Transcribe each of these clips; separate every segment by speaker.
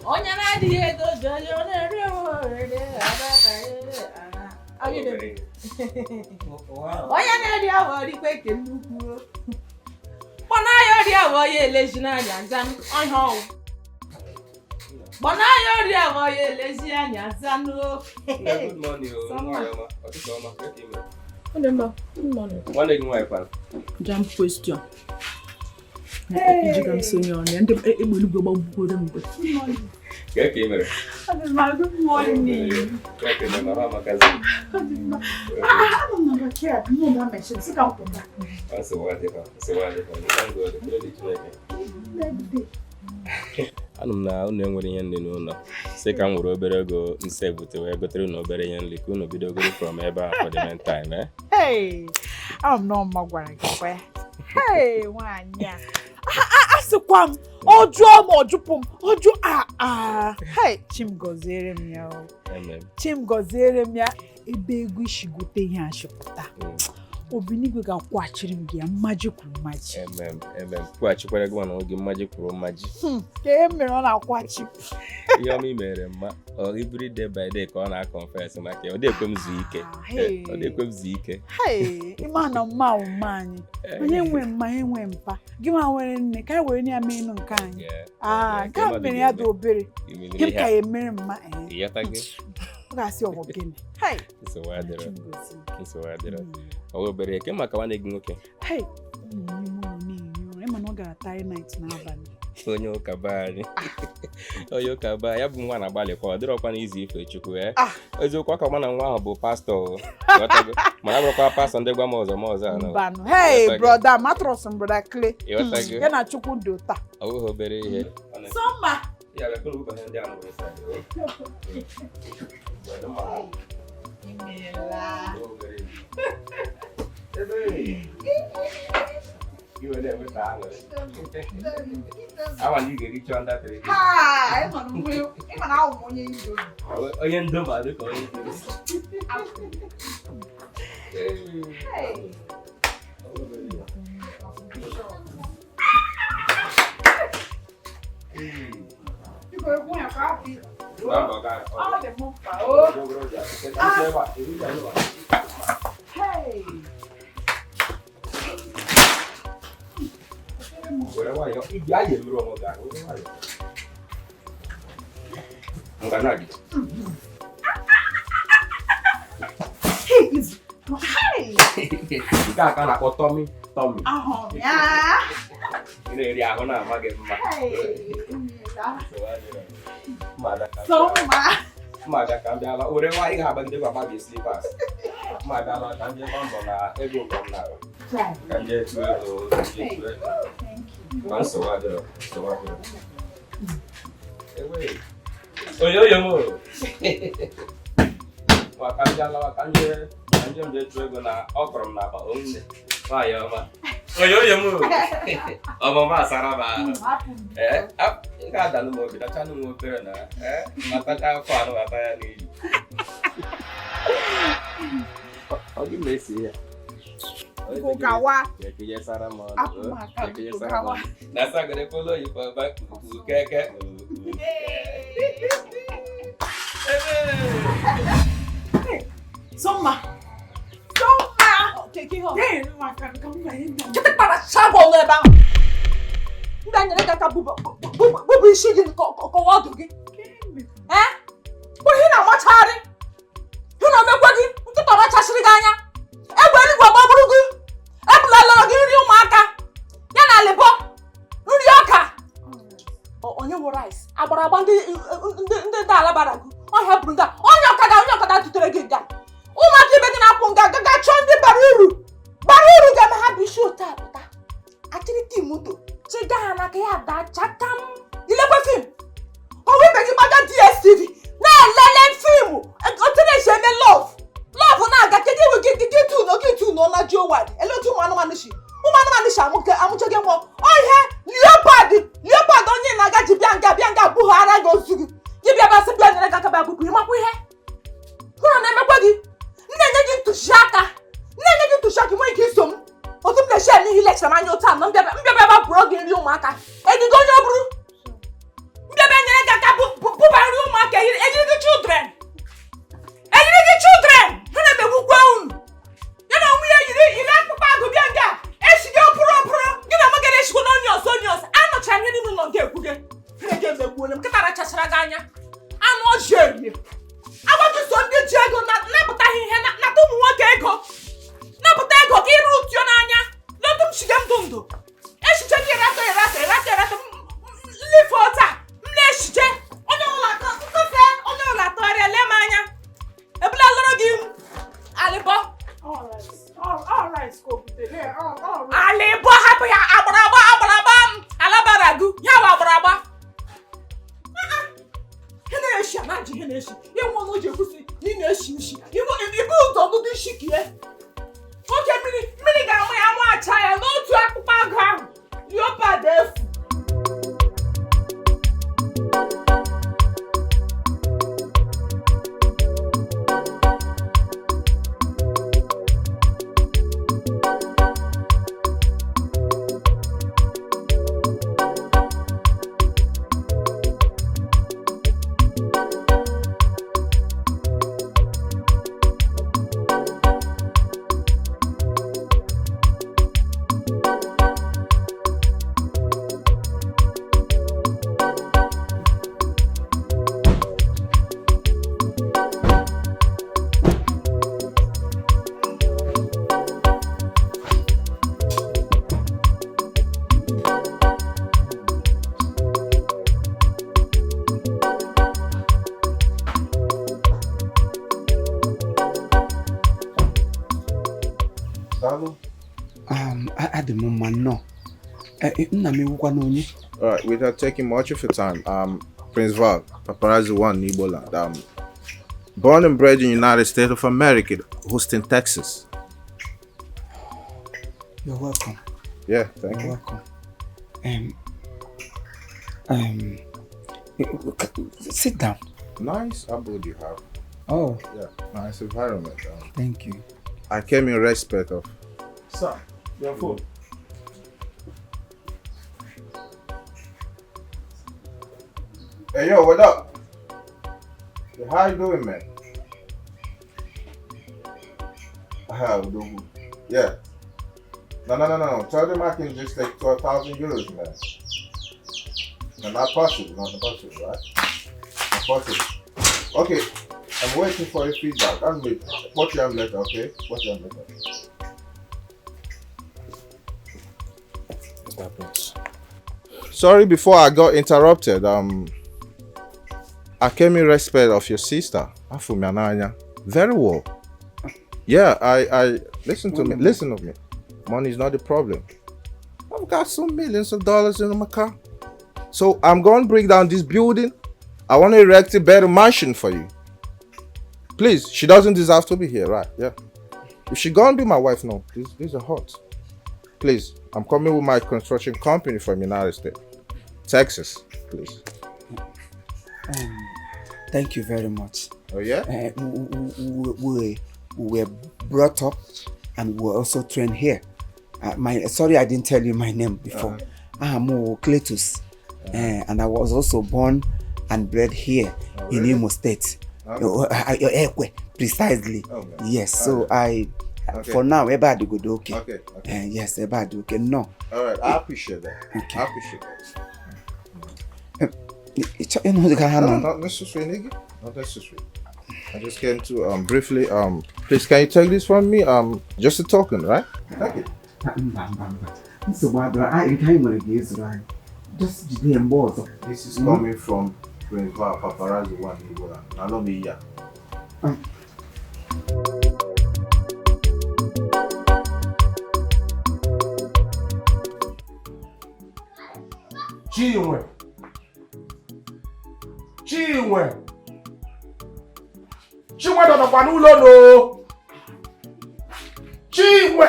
Speaker 1: Onye na-adịghị ego onye na-eri onye na-eri awọ rikwa eke nnukwu gbana ya ori awọ ya elezi n'anya nzanụ ọhịa ọwụ gbana ya ori awọ ya elezi anya nzanụ.
Speaker 2: Good morning, Mariama.
Speaker 1: Good morning.
Speaker 2: One day, my friend.
Speaker 1: Jump question. Iji sonye ọnụ ndị egbelugo gbagbugoro mgbe. Good morning.
Speaker 2: Anụ m na unu enwere ihe nri n'ụlọ sị ka m were obere ego nse bute wee gotere unu obere ihe nri ka unu bido goro from ebe a for the meantime.
Speaker 3: Abụ m nọọ mma gwara gị kwa. Nwaanyị a asịkwa m ọjụọ m ọjụpụ m ọjụ Chim gọziere m ya Chim gọziere m ya ebe ego ishigote ihe achịpụta Obinigwe ga-akwachiri m gị ya mmaji kwuru mmaji.
Speaker 2: Kwụghachikwara gị mana oge mmaji kwuru mmaji.
Speaker 3: Ka e mere ọ na-akwachi.
Speaker 2: Ihe ọma i mere mma every day by day ka ọ na-confess maka ọ dịkwe m zuo ike. Ọ dịkwe m zuo ike.
Speaker 3: Ịma na mma ụma anyị. Onye nwe mma enwe mpa. Gị ma nwere nne ka e were ya mee ịnụ nke anyị. Ka mere ya dị obere. Gị ka ya emere mma.
Speaker 2: Ịghọta gị.
Speaker 3: Ọ ga-asị ọgwụ gịnị.
Speaker 2: Nsogbu adịrọ. Ọ obere ke maka nwanne gị nwoke.
Speaker 3: Ịma na ọ gara tie night n'abalị.
Speaker 2: Onye ụka baa ya bụ nwa na-agbalịkwa ọ dịrọkwa n'izu ife Chukwu eziokwu aka mana nwa ahụ bụ pastọ mana bụrụkwa pastọ ndị gwa m ọzọ
Speaker 3: anọ brother matros brother Clay ya na Chukwu dị ụta
Speaker 2: ọ bụghị obere ihe
Speaker 3: Sọmba
Speaker 2: You were there with the I want you to get on that.
Speaker 3: I'm on wheel. I'm out when you do.
Speaker 2: Oh, you know about it.
Speaker 3: Hey. You go to a coffee. Hey.
Speaker 2: Whatever you ya ye miro mo ga o wa yo ngana gi ka ka na ko Tommy
Speaker 3: ya
Speaker 2: ire ri ahụ na ama gị mma Mada ka mbịala ore nwa ị ga-agba ndị baba gị slippers Mada ka ndị mbọ na ego nke m na-arụ ka ndị etu ego Onye mo. Wakanje mje tuego na okrom na ba onde. Wa yo ma. Onye mo. Omo ma saraba. Ga dalu mo bi da chanu mo pere na. Mata ka fa no ata ya ni. Ogi mesi ya.
Speaker 3: Gawa.
Speaker 2: Ya sara mo. Ya sara mo. Nasa gare polo yi pa ba keke.
Speaker 3: Soma. Keke ho.
Speaker 1: Kita para sabo le ba. Nda nyere ka bubu isi gị ko wadu gị. Ko hina machari. Hina mekwa gị, nkịta machasịrị gị anya. Egbe eluigwe gbaburu gị. Ebulala gị nri ụmụaka. Ya na lebo. Nri ọka. Onye wo rice. Agbara ndị alabara gị. Ọ hapụrụ nga. Onye ọkada tutere gị nga. Ụmụaka ibe gị na-apụ nga gaga chọọ ndị bara uru ga-eme ha bụ isi otu apụta. Achịrị tim moto. Chiga ha n'aka ya daa chakam. Ilekwe fim. Ọwa ibe gị gbaga DSTV. Na-elele fim. Otu na-esi eme love na-aga kedu iwe gị tuno na Jowad. Ele otu ụmụ anụmanụ shi amụcha gị nwụọ. Ohe leopard onye na-aga ji bịa nga bughara gị ozu gị. Gị bịa basị bịa nyere gị aka bịa bụpụ ịmakwa ihe. Hụrụ na-emekwa gị. Nne-enye gị ntụziaka nwere ike iso m. Otu m na-eche n'ihi lekshọn anya otu anọ mbịa bụrụ gị nri ụmụaka. Edigo onye oburu. Ndị ebe nyere gị aka bụba nri ụmụaka ejiri gị children. Ejiri gị children. Ha na-emegbukwa unu. Ya na onwe ya yiri akpụkpọ agụ bịa nga. Esi gị opuru. Gị na mụ gara esikwa n'onios. Anọchara ihe n'ime ụlọ nke ekwu gị. Ha ga-emegbuole m. Nkịta rachachara gị anya. Anụ ọjọọ erie. Agbaghị so ndị ji ego napụtaghị ihe nata ụmụ nwoke ego. Napụta ego ka ịrụ ụtụọ n'anya. N'otu m shiga ndụ. Echiche gị erato. Nlife ọta. M na-echiche. Onye ụlọ atọ nkọfe. Onye ụlọ atọ ọrịa lee m anya. Ebula lụrụ gị alịbọ. Alịbọ hapụ ya agbaragba m. Alabaragu. Ya bụ agbaragba. Ihe na-eshi anaghị ihe na-eshi. Ihe nwa n'oji ekwusi ị na-eshi isi. Ibu ụzọ ọdụdụ isi kie. Oke mmiri ga-amụ ya mụ acha ya n'otu akpụkpọ agụ ahụ. Leopard efu.
Speaker 4: Alright, without taking much of your time, Prince Val, Paparazzi 1 Igbo land. Born and bred in the United States of America, Houston, Texas.
Speaker 5: You're welcome.
Speaker 4: Yeah, thank you.
Speaker 5: Welcome. Sit down.
Speaker 4: Nice abode you have.
Speaker 5: Oh.
Speaker 4: Yeah, nice environment.
Speaker 5: Thank you.
Speaker 4: I came in respect of.
Speaker 6: Sir, your phone.
Speaker 4: Hey yo, what up? How you doing, man? Yeah. No. Tell them I can just take 12,000 euros, man. No, not possible, right? Not possible. Okay, I'm waiting for your feedback. I'll wait. Watch you later, okay? Watch you later. Sorry before I got interrupted. I came in respect of your sister, Afumiananya. Very well. Yeah, I listen to me. Listen to me. Money is not the problem. I've got some millions of dollars in my car. So I'm going to break down this building. I want to erect a better mansion for you. Please, she doesn't deserve to be here, right? Yeah. If she gonna be my wife, no. These are hot. Please, I'm coming with my construction company from United States. Texas, please.
Speaker 5: Thank you very much.
Speaker 4: Oh yeah?
Speaker 5: We were brought up and we were also trained here. Sorry I didn't tell you my name before. I'm Cletus. And I was also born and bred here in Imo State.
Speaker 4: Okay.
Speaker 5: Precisely.
Speaker 4: Okay.
Speaker 5: Yes, so
Speaker 4: Okay.
Speaker 5: for now, everybody good okay.
Speaker 4: Okay.
Speaker 5: Yes, everybody okay. No.
Speaker 4: All right, I appreciate that.
Speaker 5: Okay.
Speaker 4: I appreciate that.
Speaker 5: No,
Speaker 4: Not necessary, nigga. Not necessary. I just came to briefly please can you take this from me? Just a token, right? Thank you. This is coming from Prince Val, Paparazzi 1 Igbo land. I know me here.
Speaker 6: Chinwe dọdọkwa n'ụlọ no. Chinwe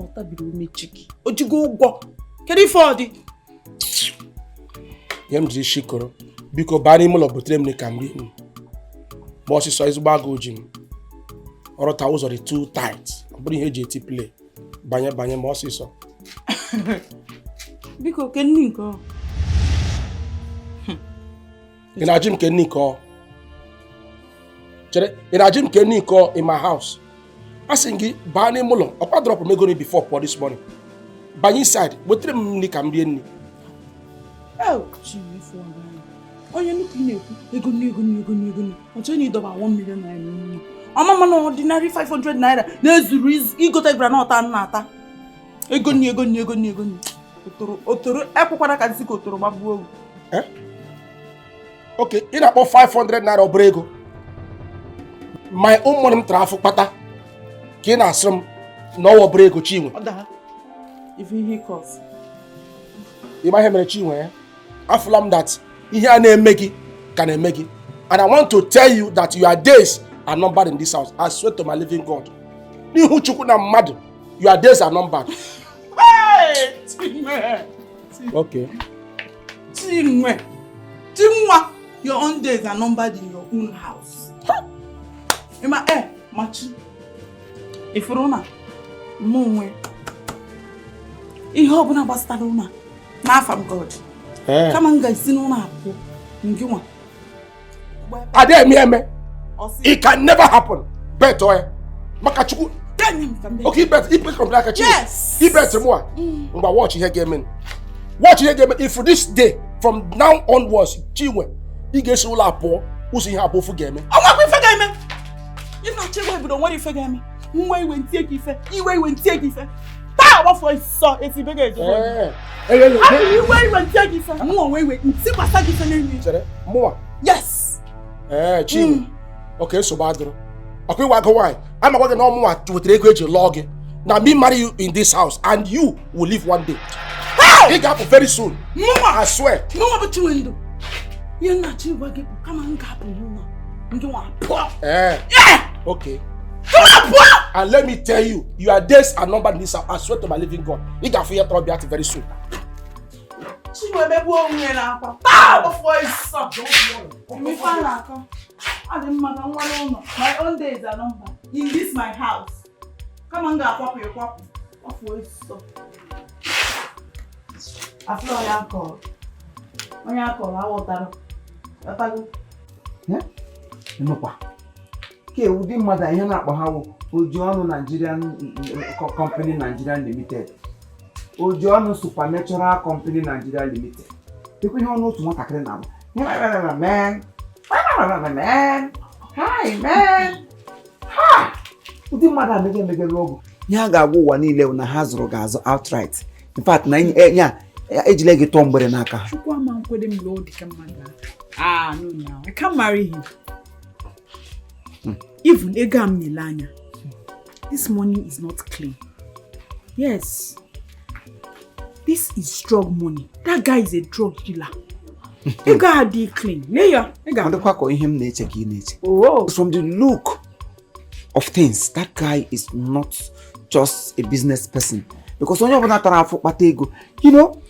Speaker 1: ọta biri umechi gị. O jigo ụgwọ. Kedu ife ọ dị?
Speaker 6: nye m jiri shikoro biko baa n'ime ụlọ butere m ka m rie ma ọsịsọ ezigbo agụ oji m. ọrụta ụzọ dị too tight ọ bụrụ ihe eji eti play banye ma ọsịsọ
Speaker 3: Biko kenni nke ọ.
Speaker 6: ị na-ajụ m kenni nke ọ chere ị na-ajụ m kenni nke ọ in my house a sị gị baa n'ime ụlọ ọkwa drọpụ m ego before for this morning banye inside wetere m nri ka m rie nri
Speaker 3: Onye nnukwu na-ekwu ego nni ọchọ na ịdọba 1 million naira n'ime ọmama na ordinary 500 naira na-ezuru igote granọt na-ata ego nni otoro ekwukwara ka nsị ka otoro gbagbuo ogu
Speaker 6: oke ị na-akpọ 500 naira ọbụrụ ego my own money m tara afụ kpata ka ị na-asị m na ọwa ọbụrụ ego Chinwe ịma ihe mere Chinwe ya afụla m that ihe a na-eme gị ka na-eme gị and I want to tell you that your days are numbered in this house. I swear to my living God. N'ihu Chukwu na mmadụ, your days are numbered. Okay.
Speaker 3: Chinwe, your own days are numbered in your own house. Ima machi. Ifuru na mụnwe ihe ọbụla gbasara ụna n'afa m God. Kama m ga-esi n'ụlọ apụ nke nwa.
Speaker 6: Ada eme it can never happen. Bet oya maka Chukwu. Okay, bet ipe komplaka ka Chinwe.
Speaker 3: Yes.
Speaker 6: I bet mo ngba watch ihe ga-eme. Watch ihe ga-eme if this day from now onwards Chinwe ị ga-esi ụlọ apụ ụzọ ihe abụọ fu ga-eme.
Speaker 3: Ọnwa ife ga-eme. Ị na-achọ iwe bido nwere ife ga-eme. Nwa iwe ntie gị ife, iwe ntie gị ife. Taa ọgbafọ ịsọ esi be ga-eje. Iwe ntie gị ife. Mụ onwe iwe nti gbasa gị ife n'elu.
Speaker 6: Chere mụwa.
Speaker 3: Yes.
Speaker 6: Chinwe. Okay, so badro. Okay, wa go why? I'm going to know what with ego eji log. Now me marry you in this house and you will live one day. Big up very soon.
Speaker 3: Mama,
Speaker 6: I swear.
Speaker 3: Mama but you endo. You're not you wage come on happen you. You want poor. Yeah.
Speaker 6: Okay. And let me tell you, your days are numbered in this house. I swear to my living God. You can feel your trouble very soon.
Speaker 3: Chinwe be bo onwe na akwa. Pa before is so. Me fa na akwa. I didn't matter one. My own days are numbered. In this my house. Come on, go pop your pop. What for is so? I feel like alcohol. When alcohol, I water. Atago.
Speaker 5: Yeah? Nnukwu. Ke ụdị mmadụ ihe na-akpọ ha Ojionu Nigerian Company Nigeria Limited. Ojionu Supernatural Company Nigeria Limited. Tekwe ihe ọnụ otu nwatakịrị na-abụ. Man. Hi, man. Ha! Ụdị mmadụ emegere ọgwụ. Ihe a ga-agwa ụwa niile na ha zụrụ ga-azụ outright. In fact, na ejile gị tọọ mgbere n'aka ha.
Speaker 3: Chukwu ama nkwede m loo dịka mmadụ. No, now. I can't marry him. Even ego am nilanya. This money is not clean. Yes. This is drug money. That guy is a drug dealer. Ego adi clean. Neya.
Speaker 5: Ndekwa ko ihe m na-eche ka ị na-eche. Oh. From the look of things, that guy is not just a business person. Because when you're not ego, you know,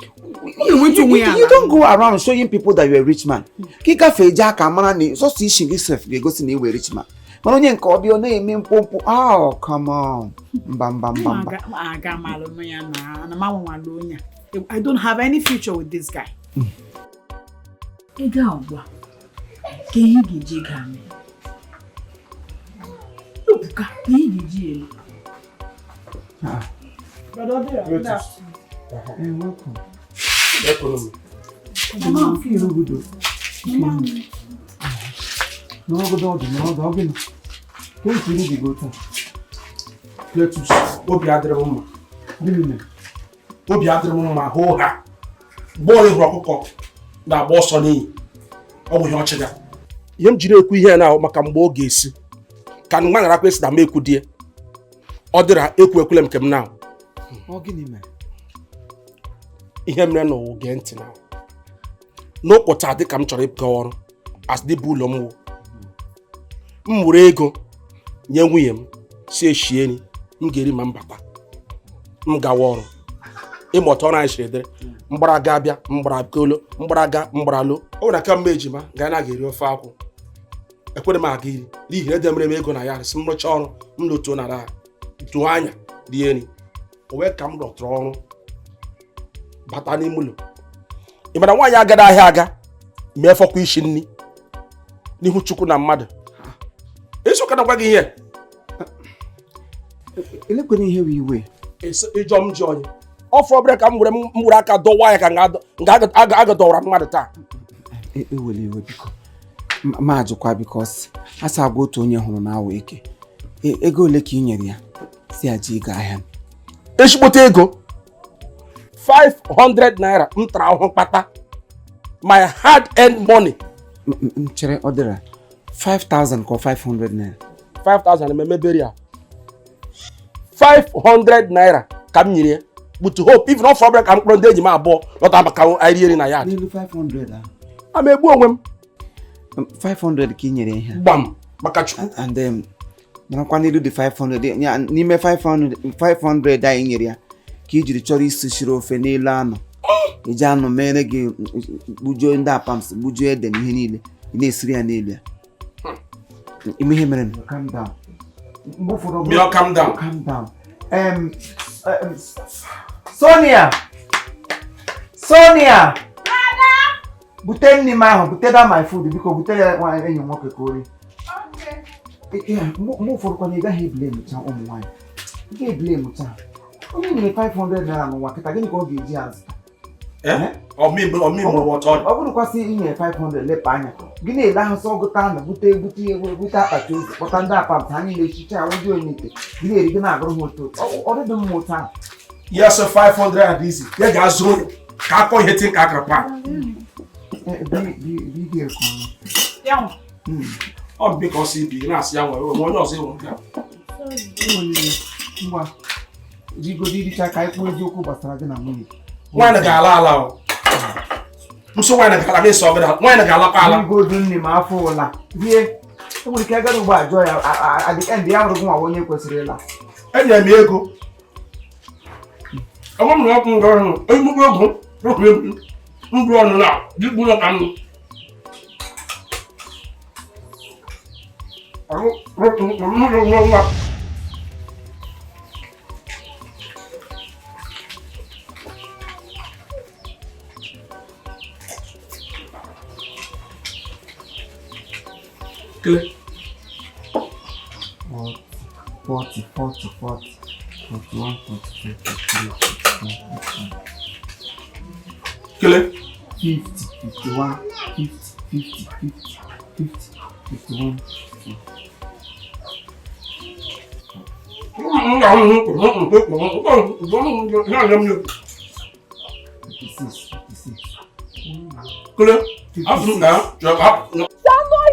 Speaker 5: you don't go around showing people that you're a rich man. Kika feja kamana ni so see she yourself you go see you a rich man. But onye nke obi o na-eme mpompo. Oh, come on.
Speaker 3: I don't have any future with this guy. Ega ogwa. Ke ihe geje ga me. Obuka, ke ihe geje elu.
Speaker 5: Welcome.
Speaker 6: Welcome.
Speaker 5: Feel good. No, go. Don't you need to go to?
Speaker 6: Cletus, obi adịrị mma. Obi adịrị mma hụ ha. Boy ọkụkọ na-agba ọsọ n'iyi. Ọ bụ ihe ọchịga. Ihe m jiri ekwu ihe na maka mgbe ọ ga-esi. Ka nwa ngarakwa esi na m ekwu die. Ọ dịra ekwu ekwule m nke m na.
Speaker 5: Ọ gịnị mere?
Speaker 6: Ihe mere na oge ntị na. N'ụkpụta dị ka m chọrọ ịga ọrụ as dị bụ ụlọ m wụ. M were ego nye nwunye m si eshieni m ga-eri ma mbata m gawa ọrụ ịmụta ọrụ anyị siri dịrị mgbaraga abịa mgbaraga olo mgbaraga mgbaralo o nwere aka mma ejima ga na ga-eri ofe akwụ ekwere m aga iri n'ihi edemere m ego na ya si m rụcha ọrụ m lotuo na ra tụọ anya rie nri o wee ka m rọtụrụ ọrụ bata n'ime ụlọ ị mara nwaanyị agada ahịa aga mee fọkwa isi nri n'ihu Chukwu na mmadụ ịsụka na gwa gị ihe
Speaker 5: Elekwere ihe wee iwe.
Speaker 6: ịjọ m ji onye ọ fọrọ obere ka m were aka dọwa ya ka nga dọwara mmadụ taa
Speaker 5: Ewele iwe biko. Ma ajụkwa bikos asa agwa otu onye hụrụ na awa eke. Ego ole ka ị nyere ya si aji ịga ahịa?
Speaker 6: ezigbote ego 500 naira m tara ahụhụ kpata my hard earned money.
Speaker 5: Chere ọ dịra 5,000 ka 500 naira.
Speaker 6: 5,000 ememebere ya 500 naira ka m nyere but hope even of problem ka m kpọrọ ndị enyi m abụọ lọta maka anyị rie na ya
Speaker 5: N'elu 500 ahụ.
Speaker 6: a ma egbu onwe m
Speaker 5: 500 ka ị nyere ihe.
Speaker 6: gbam maka Chukwu.
Speaker 5: And then narakwa n'elu dị 500 ya n'ime 500 anyị nyere ya ka i jiri chọrọ isi shiri ofe n'elu anụ. Iji anụ mere gị gbujuo ndị apams gbujuo ede na ihe niile ị na-esiri ya n'elu ya. Ime ihe mere calm down.
Speaker 6: Calm down.
Speaker 5: Calm down. Sonia! Bute nri m ahụ, bute da my food biko bute ya enyi nwoke ka ori. Mgbe ụfọdụ kwa na ị gaghị eblame cha ụmụ nwaanyị. Ị ga-eblame cha. Onye nyere 500 naira n'ụwa kịta gịnị ka ọ ga-eji azụ? Ọ bụrụkwasị inye 500 lepa anya gị na-ele ahụ sọ gụta anụ bute akpati ozi kpọta ndị apapụ ha niile echiche awụdị onye ite gị na-eri gị na-agụrụ ha otu ọ dịdị mma ụtọ ahụ.
Speaker 6: Ya sọ 500 adịzi ya ga-azụ ụlọ ka akọ ihe ti ka akara pa ọ bụ ka ọ si ibi na-asị ya nwere onye ọzọ ịnwe nke
Speaker 5: ngwa jigodi iricha ka anyị kpụọ eziokwu gbasara gị na nwunye.
Speaker 6: nwaanyị ga-ala nso nwaanyị ga-ala ma ịsọ ọbụla nwaanyị ga-alakwa ala
Speaker 5: igodu nne ma afọ ụla rie enwere ike agara ugbo ajọ ya adịkendị ya nwụrụ nwa onye kwesịrị ịla.
Speaker 6: enyere m ego ọgwụ m na ọkụ nga ọrụ egbugbo ego ndụ ọnụ na dịgbu ụlọ ka m nwa kele
Speaker 5: 40, 41, 42, 43,
Speaker 6: kele
Speaker 5: 50, 51, 50, 51.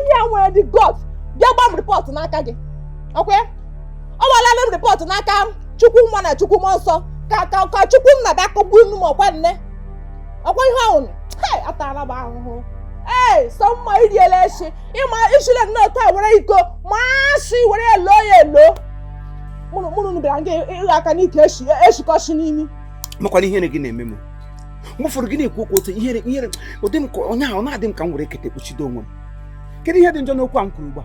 Speaker 1: Here nwere the God bịa gba m report n'aka gị. Okay? Ọ gbala m report n'aka Chukwu nwa na Chukwu mmụọ nsọ ka Chukwu nna bịa kọgbu inu m ọkwa nne. Ọkwa ihe ahụ. Hey, atara m ahụhụ. Hey, sọ mma iriela eshi. Ịma ishile nne taa were iko maasị were elo ya elo. Mụrụ bịara gị ịghọ aka n'ike eshikọshi n'imi.
Speaker 5: Makwana ihere gị na-eme m. Mgbe ụfọdụ gị na-ekwu okwu otu ihere ụdị m ka onye ahụ na-adị m ka m were ekete kpuchido onwe m. Kedu ihe dị njọ n'okwu a m kwuru ugbu a?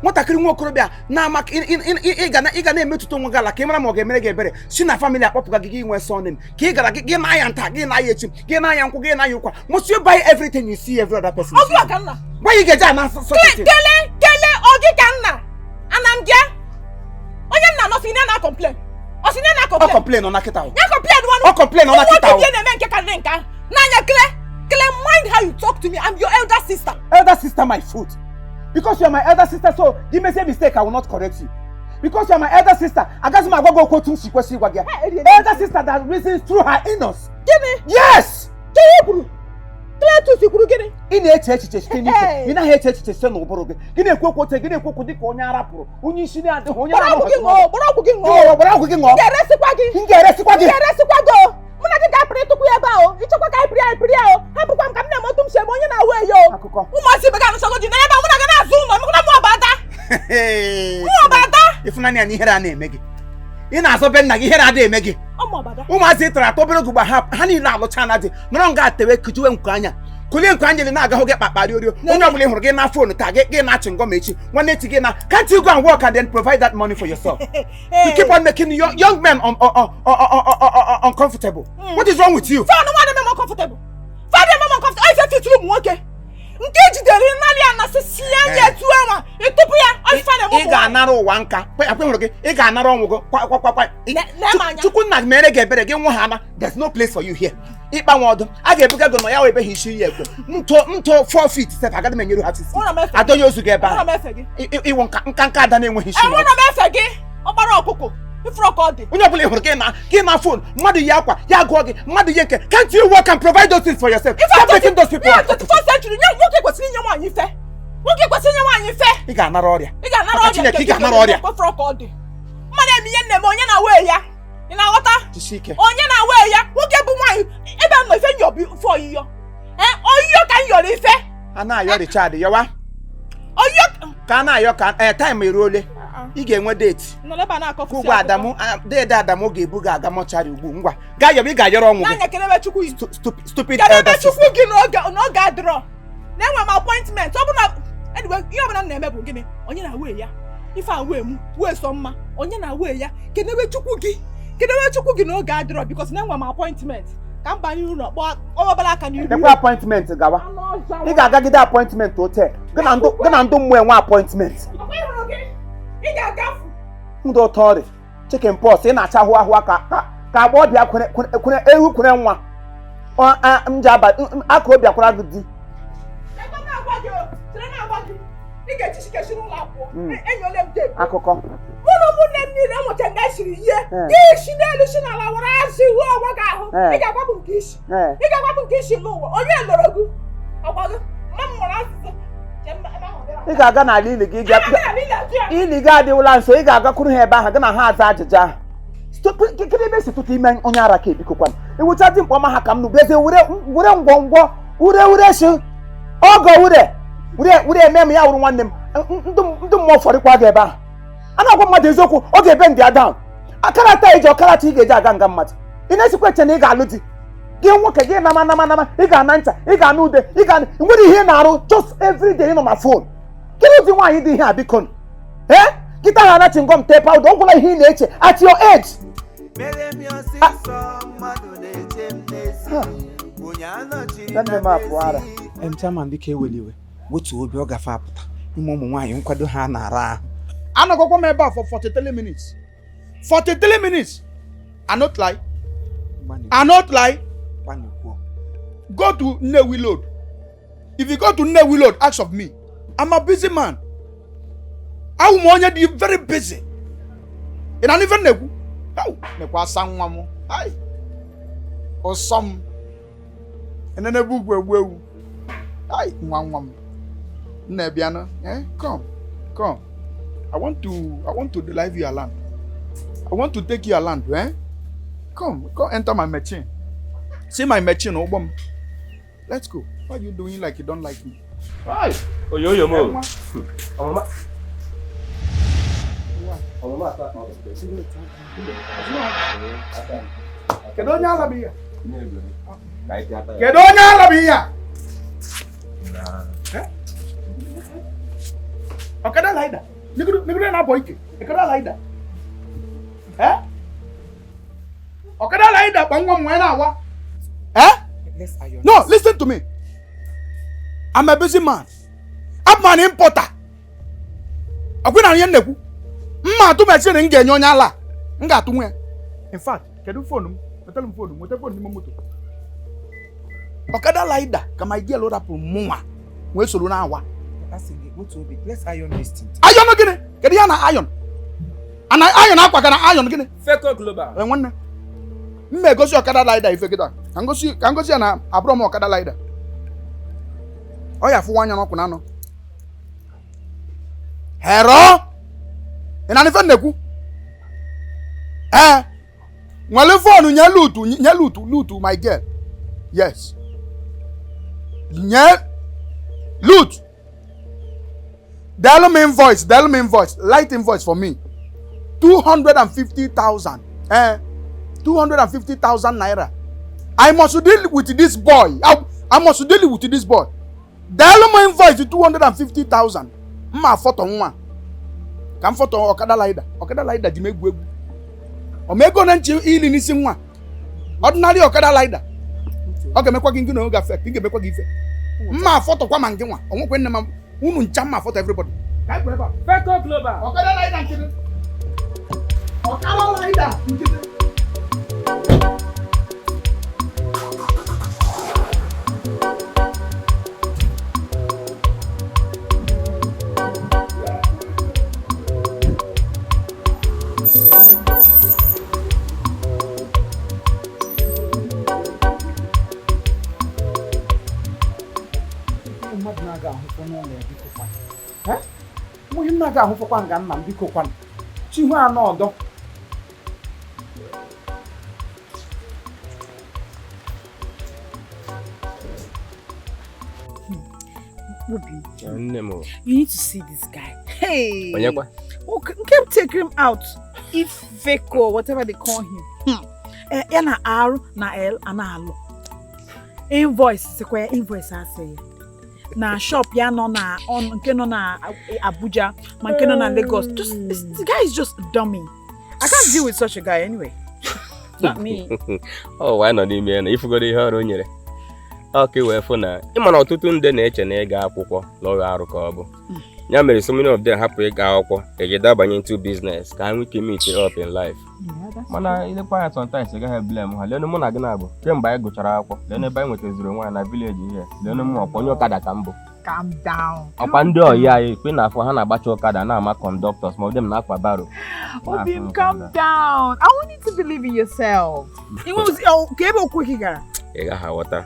Speaker 5: Nwatakịrị nwa okorobịa na-ama ị ga na-emetụta onwe gị ala ka ị mara ma ọ ga-emere gị ebere si na famili akpọpụga gị gị nwee sọnem ka ị gara gị na-aya nta gị na-aya echi gị na-aya nkwụ gị na-aya ụkwa must you buy everything you see every other person.
Speaker 1: Ọgụ ka nna.
Speaker 5: Gwa ị ga-eje ana
Speaker 1: kele ogi ka nna. Ana m gị. Onye nna nọ si na complain. O si na complain.
Speaker 5: Ọ complain ọ na kịta.
Speaker 1: Ya complain wanu.
Speaker 5: Ọ complain ọ na kịta.
Speaker 1: Nwoke na-eme nke ka nka. N'anya Claire, mind how you talk to me. I'm your elder sister.
Speaker 5: Elder sister my foot. Because you are my elder sister, so give me a mistake, I will not correct you. Because you are my elder sister, I guess my go to Sikwesi Wagia. Elder sister that reasons through her innocence. Yes!
Speaker 1: Claire to Sikuru gini.
Speaker 5: In a church, in a church, son of Boroge. Guinea Coco, Guinea Coco, Onya Rapo, Unishina, and the Honya.
Speaker 1: Muna ki ka pray to ku eba o icho kwa ka pray o ha bu kwam kam na mo tum se mo Onye Na Way yo mo si be ka no so go di na eba muna ga na azu no mo na mo abada mo abada
Speaker 5: ifuna ni ani here na eme gi ina aso be na gi here ada eme gi
Speaker 1: o mo abada
Speaker 5: ụmụazị tara atọ obere gugba ha niile alụcha na dị nọrọ nga atewe kujuwe nkụ anya Kulie Angeli na aga ho get papari orio. Onye obule huru ge na phone ta ge na chingo mechi. Nwanne ti ge na. Can't you go and work and then provide that money for yourself? You keep on making young men uncomfortable. What is wrong with you?
Speaker 1: Find the one more comfortable. Find them more comfortable. I said to you, okay. Nkeji dere nali anasisi anye tu ama. Itupu ya. I find them.
Speaker 5: Ị ga-anara ụwa nka. Akwe huru ge. Ị ga-anara ọnwụgo. Kwa. Chukwu na mere ge ebere ge nwa ha na. There's no place for you here. Ikpa nwodo a ga-ebuga go no ya we be hishi ye ekwe nto 4 feet step agada menyeru ha tisi adonye ozu ge ba iwo nka ada na enwe hishi
Speaker 1: e wona mefe gi ogbara okuko ifro ko di
Speaker 5: onye obule huru ge na phone mmadu ya akwa ya go gi mmadu ye nke can't you work and provide those things for yourself stop making those people
Speaker 1: in the 21st century nwoke kwesiri nye nwanyi fe nwoke kwesiri nye nwanyi fe
Speaker 5: ị ga-anara ọrịa
Speaker 1: ị ga-anara ọrịa ifro ko di mmadu emi ye nne m onye na we ya ị na-aghọta onye na we ya nwoke bụ nwaanyị ebe a nọ ife nyobi fọ yiyo oyiyo ka nyọrọ ife
Speaker 5: a na-ayọ Richard yọwa
Speaker 1: oyiyo
Speaker 5: ka a na-ayọ ka time eruole ị ga-enwe date ụgwọ Adamu ga-ebu ga aga mọchari ugbu ngwa gaa yọba ị ga-ayọrọ ọnwụ gị stupid
Speaker 1: kedebe chukwu gị n'oge adịrọ na-enwe m appointment ọ bụ na anyway ihe ọbụla na-eme bụ gịnị onye na we ya ife a wee mu wee sọ mma onye na we ya kedebe chukwu gị n'oge adịrọ because na-enwe m appointment ka m banye ụlọ kpọọ ọbara aka n'iru
Speaker 5: dekwa appointment gawa ị ga-agagide appointment hotel gị na ndụ mmụọ enwe appointment
Speaker 1: ị ga-agafu
Speaker 5: ndụ ụtọ ọrị chicken pox ị na-acha ahụ ka agba ọbịa kwere ewu kwere nwa m ji aba aka obi akwara gị di akụkọ
Speaker 1: ụmụnne m niile enweta nga siri ihe isi n'elu si n'ala were azụ iwu ọgwa gị ahụ ị ga-agbapụ nke isi n'ụwa onye lụrụ gị ọgwa gị mma m nwere asụsụ
Speaker 5: ị ga-aga n'ala ili gị ili gị adịwụla nso ị ga-agakwuru ha ebe ahụ gị na ha aza ajụjụ ahụ kedu ebe si tụtụ ime onye ara ka ebikokwana iwucha dị mkpọma ha ka m nụbeze were ngwongwo ure shi ọgọ wure eme m ya wụrụ nwanne m ndị mmụọ fọrịkwa gị ebe ahụ a na-agwa mmadụ eziokwu ọ ga-ebe ndị ada akarata iji ọkarata ị ga-eji aga nga mmadụ ị na-esikwa eche na ị ga-alụ di gị nwoke gị nama ị ga-ana ncha ị ga-ana ude nwere ihe na-arụ just every day ị nọ na phone gịnị ụdị nwaanyị dị ihe a biko kịta ha anachi ngọm tee powder ọ gwụla ihe ị na-eche at your age nne m apụ ara chairman dịka eweliwe otu obi ọ gafe apụta ime ụmụ nwaanyị nkwado ha na-ara ahụ
Speaker 6: anọgọkwa m ebe a for 43 minutes 43 minutes I not lie go to Nnewi Road. If you go to Nnewi Road, ask of me. I'm a busy man. I'm very busy. And I even know. Oh, nekwa sangwamu. Hi. Or some. And then a book where hi, mwam. Nebiana. Come. I want to deliver your land. I want to take your land, eh? Come enter my machine. See my machine, Obam. Let's go. What are you doing like you don't like me?
Speaker 2: Hi. Oh, yo, mo.
Speaker 6: Kedonya labia. Kedonya labia. Okada laida. Nigru na boyke. Okada laida. Okada laida bangwa mwena wa. No, listen to me. I'm a busy man. I'm an importer. Akwina nye nneku. Mma tu machine nge nyonya ala. Nga tu nwe. In fact, kedu phone m? Metal m phone m, wete phone m moto. Okada laida kama idea load up mwa. We solo na awa.
Speaker 5: Let's iron this thing.
Speaker 6: Iron no gini? Kedu ya na iron? Ana iron akwa kana iron gini?
Speaker 2: Feko global.
Speaker 6: Nwanne. Mme gosi okada laida ife kita. Kangosi na abro mo okada laida. Oya fu wanya no kuna no. Hero. Ina ni fe neku. Nwale phone nya lutu my girl. Yes. Nya loot. Dial me invoice, light invoice for me. 250,000. 250,000 naira. I must deal with this boy.
Speaker 7: I must deal with this boy. Dial my invoice to 250,000. Ma photo nwa. Kam photo okada laida di megwu egwu. O mego na nchi ili n'isi nwa. Ordinary okada laida. Ọ ga-emekwa gị na oge afe, ị ga-emekwa gị ife. Mma photo kwa ma nke nwa. O nwekwe nne ma unu ncha mma photo everybody. Ka anyị ebe a.
Speaker 6: Feco Global.
Speaker 7: Okada laida nkịtị. Okada laida nkịtị. Mụghị nna ga-ahụfọkwa nga nna m biko kwanụ chihu anọ ọdọ
Speaker 3: You need to see this guy. Hey!
Speaker 2: Onyekwa?
Speaker 3: Keep taking him out. If Therefor, whatever they call him. Na R, na L, na L. Invoice, sekwe invoice I say. Na shop ya no na on nke no na Abuja, man nke no na Lagos. Just the guy is just dummy. I can't deal with such a guy anyway. Not me.
Speaker 2: Oh, why not ime na if go dey hard o nyere. Okay, we for na. Ịma na ọtụtụ ndị na-eche na ịga akwụkwọ n'ọrụ arụ ka ọ bụ. Ya mere so many of them hapụ ịga akwụkwọ, ejidabanye into business ka ha nwee ike meet up in life. Mana ilekwa ya sometimes you gaghị blame ha. Lenu mụ na gị na-abụ kemgbe anyị gụchara akwụkwọ, lenu ebe anyị nwetaziri onwe anyị na village here. Lenu mụ ọkwa onye ọkada ka mbụ.
Speaker 3: Calm down.
Speaker 2: Ọkwa ndị ọyị anyị ikpe na afọ ha na-agbacha ọkada na-ama conductors ma ọ dị m na-akwa baro.
Speaker 3: Obim, calm down. I want you to believe in yourself. It was okay, but quick gara.
Speaker 2: Ị gaghị aghọta.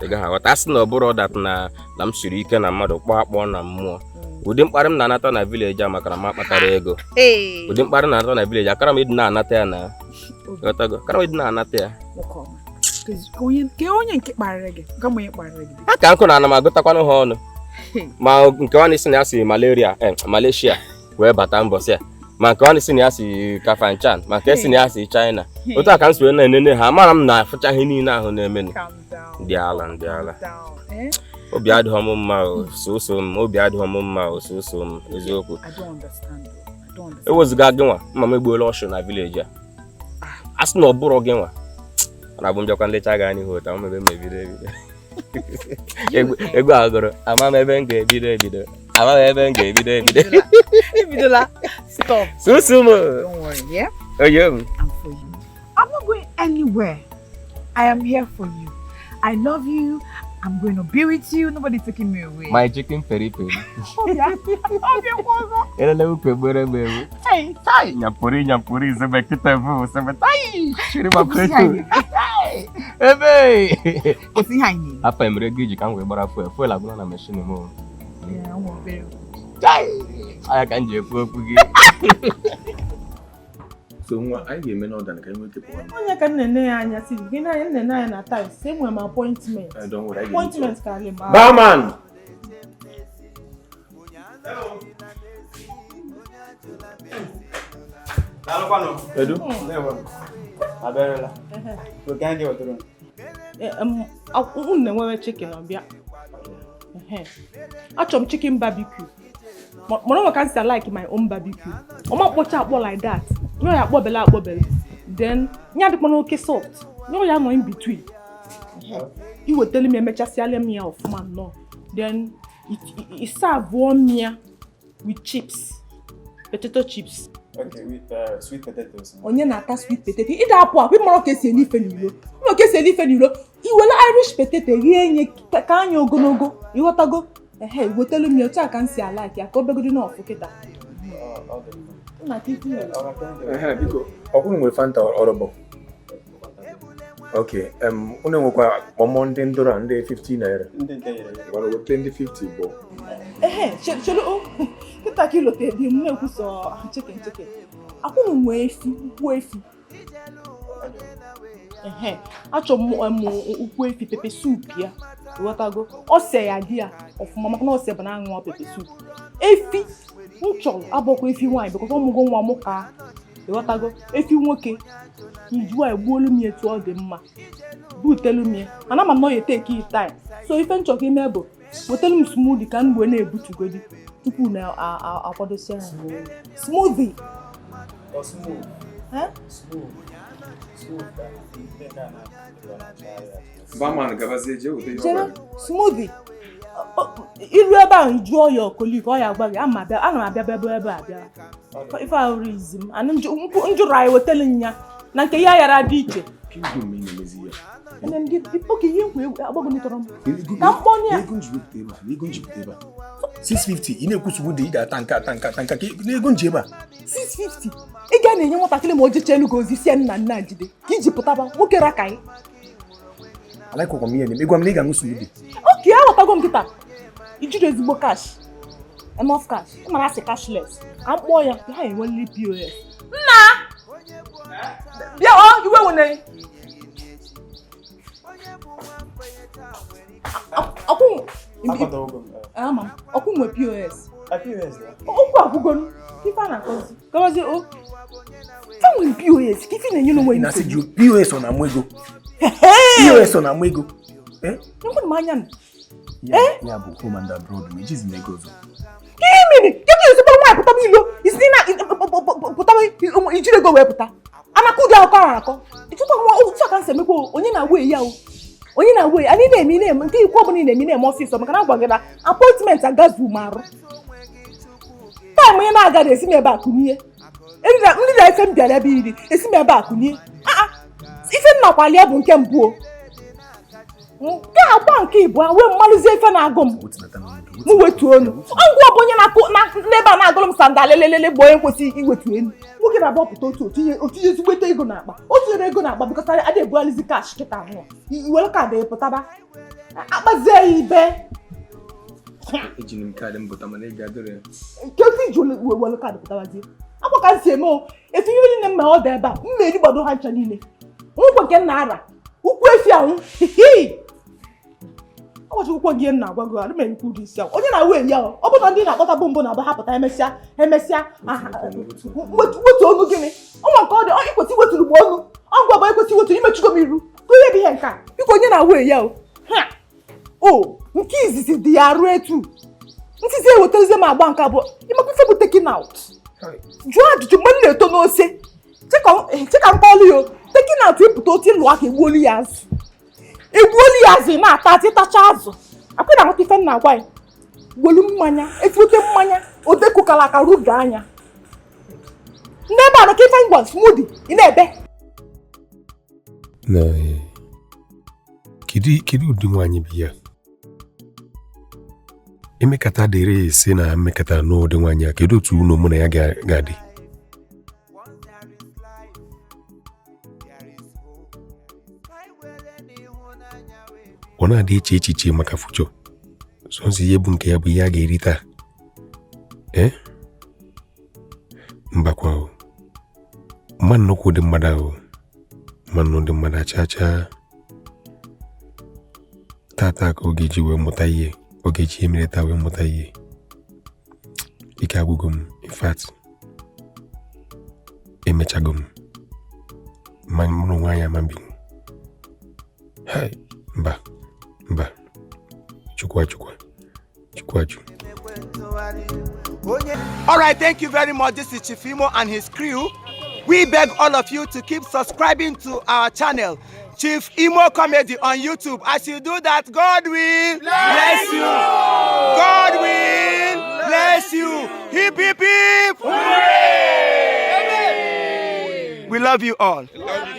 Speaker 2: Ị gaghị aghọta. Asị na ọ bụrụ that na m siri ike na mmadụ kpọọ akpọ na mmụọ. Ụdị mkparị m na-anata na village a maka na m akpatara ego. Ụdị mkparị m na-anata na village akara m ịdị na-anata ya na akara m ịdị na-anata ya.
Speaker 3: Onye nke kparịrị gị, ka onye kparịrị gị.
Speaker 2: Aka nkụ na ana m agụtakwanụ ha ọnụ. Ma nke ọ na-esi na ya si Malaysia wee bata mbọsị a. Ma nke ọ na-esi na ya si Kafanchan, ma nke esi na ya si China. Otu aka m si wee na-enene ha, amara m na afụcha ihe niile ahụ na-emenụ. Ndị ala. Obi adịghị m mma soso m, obi adịghị m mma soso m, eziokwu. Ewezuga gị nwa, mma m egbuola ọshụ na village a. Asị na ọ bụrụ gị nwa. Na bụ mbịakwa nlecha gị anyị hụta m ebe m ebido. Egwu agụrụ, ama m ebe m ga-ebido. Ama m ebe m ga-ebido.
Speaker 3: Ebidola. Stop.
Speaker 2: Soso m.
Speaker 3: Don't worry, yeah?
Speaker 2: Oye m.
Speaker 3: I'm for you. I'm not going anywhere. I am here for you. I love you. I'm going to be with you. Nobody taking me away.
Speaker 2: My chicken peri.
Speaker 3: Oh, yeah.
Speaker 2: Hey, tai. Nyapuri, sebe kitabu, sebe tai. Shiri mapetu. Ebe.
Speaker 3: What's in hiding?
Speaker 2: Apa emre giji kan we bara fuel aguna na machine mo.
Speaker 3: Yeah, I'm very.
Speaker 2: Tai. Aya kan je fu gi.
Speaker 8: So nwa anyị ga-eme n'ọda ka enwe ike pụọ.
Speaker 1: Onye ka nne ya anya si gị na nne anya na time same with my appointment.
Speaker 8: Don't worry.
Speaker 1: Appointment ka le ma.
Speaker 8: Barman. Edu.
Speaker 5: Aberela. So can you other?
Speaker 1: Nne nwewe chicken ọbịa. Achọm chicken barbecue. Mana nwe ka nsi like my own barbecue. Ọma kpọcha akpọ like that. Nyo ya akpọbele. Then nya dịkwa n'oke soft. Nyo ya nọ in between. Iwetele m emechasiala m ya ọfụma nnọọ. Then it serve one ya with chips. Potato chips.
Speaker 8: Okay, with sweet potatoes.
Speaker 1: Onye na-ata sweet potato. Ị da-apụ apụ ịmara ka esi eli ife n'ilo. Ịmara ka esi eli ife n'ilo. Iwele Irish potato rie nye ka anya ogologo. Ịghọtago? Wetele m ya otu a ka m si alike ya ka obegodi na ọfụ kịta.
Speaker 8: Biko, ọkwụrụ nwere Fanta ọrọbọ. Okay, unu nwekwa ọmọ ndị ndọrọ ndị 50 naira.
Speaker 5: Ndị nyere.
Speaker 8: Gwara wete ndị 50 bụ.
Speaker 1: Chelo kịta ka ilote dị m na-ekwu sọ chicken. Akwụrụ nwee ukwu efi. Achọ m ukwu efi pepe soup ya. Ịghọtago? Ose ya dị ya ọfụma maka na ose bụ na aṅụ pepe soup. Efi nchọrọ abọkwa efi nwaanyị because ọmụgo nwa m ka ịghọtago efi nwoke iji wa egbuolu m etu ọ dị mma butelu m ya mana ma nọ ya take it time So ife nchọka ime bụ wetara m smoothie ka m wee na-ebutugodi tupu na akwadosi ya. Smoothie. Smoothie. Iru ebe ahụ jụọ ya okolik ọ ya agba gị ana m abịa ebe abịa. Ife ahụ izi m njụrụ anyị wetara nya na nke ya yara dị iche. Oke ihe nkwa agbagọnitọrọ m ka mkpọnye ya
Speaker 8: 650 ị na-ekwusugbu dị ị ga-ata nka n'ego nji ebe a
Speaker 1: 650 ị ga na-enye nwatakịrị ma o jecha elu gozi sie nna njide ka iji pụtaba nwoke raka anyị
Speaker 8: alaịkwakwa m ihe na ịgwa m na ị ga-aṅụ smoothie
Speaker 1: oke aghọtago m kịta ijiri ezigbo cash enough cash mana asị cashless ka mkpọ ya ka ha enweliri POS nna bịa iwe nwere ọkụ nwe POS okwu akwụgonu ife a na-akọzi gawazi o enwere POS ka ife na-enye n'onwe
Speaker 8: na sị jụ POS ọ na-amụ ego POS ọ na-amụ ego
Speaker 1: enwere m anya
Speaker 8: ya bụ home and abroad ma ejizi m ego ọzọ
Speaker 1: gịnị kedu ezigbo nwaanyị pụtaba ilo isi na pụtaba ijiri ego wee pụta anaka ụdị akọ ahụ akọ ịchụta nwa otu aka nsị emekwa onye na-awe ya o onye na-awe anyị na-eme nke ikwu ọbụla na-eme ọfịs maka na agwa gị na apọịntmentị agazu m arụ taịm onye na-agaghị esi m ebe a kụnye ndị na-efe m bịara ebe iri esi m ebe a kụnye ife m nakwali ya bụ nke mbụ nke agba nke ịbụ wee mmalụzie ife na-agụ m wetu onu ngwa ọ bụ onye n'ebe a na-agụrụ m sandal lelele bụ onye kwesịrị iwetu elu nwoke na-abụ ọpụta otu ezigbo ego n'akpa o tinyere ego n'akpa bịkọta adị ebugharịzi kash kịta ahụ iwere kaadị pụtaba akpazie ya ibe
Speaker 8: ejiri m kaadị m pụta mana ị ga-adọrọ ya
Speaker 1: nke otu iji were kaadị pụtabazie akwa ka m si eme o etinye niile mma ọ dị ebe a mmeri gbado ha ncha niile nkwe nke nna ara ukwu efi ahụ ọgbachi ụkwụ gị na-agwa gị adị m enkwu ụdị isi ahụ onye na-awe ya ọ bụ na ndị na-akpọta bụ na-aba ha pụta emesịa wetu ọnụ gịnị ọnwa nke ọ dị ikwesị weturu m ọnụ ọgwụ ọbụ ekwesị weturu imechugo m iru onye bụ ihe nke a biko onye na-awe ya o nke izizi dị ya arụ etu ntịzi ewetarizie m agba nke abụọ ịmakwa ife bụ taking out jụọ ajụjụ mgbe m na-eto n'ose cheka mkpọlụ ya taking out ịpụta otu ịlụ aka egbuolu ya azụ na-ata atịtacha azụ akwị na nwata ife nna agwa ya welu mmanya etuote mmanya odekukala aka ruga anya ndị ebe a nọ ka ife ngwa smoothie ị na-ebe
Speaker 9: kedu ụdị nwaanyị bụ ya emekata dịrị esi na mmekata n'ụdị nwaanyị a kedu otu unu mụ na ya ga-adị ọ na-adị eche echiche maka fucho sọnsi ihe bụ nke ya bụ ihe a ga-eri taa mbakwa ahụ mmanụ nnukwu dị mmadụ ahụ mmanụ dị mmadụ achacha tata ka ọ ga-eji wee mụta ihe ọ ga-eji emere taa wee mụta ihe ike agwụgo m in fact emechago m ma mụrụ nwaanyị ama mbinwu mba chukwa
Speaker 10: All right, thank you very much. This is Chief Imo and his crew. We beg all of you to keep subscribing to our channel, Chief Imo Comedy on YouTube. As you do that, God will bless you. God will bless you. Hip, hip, hip. Hooray! We love you all.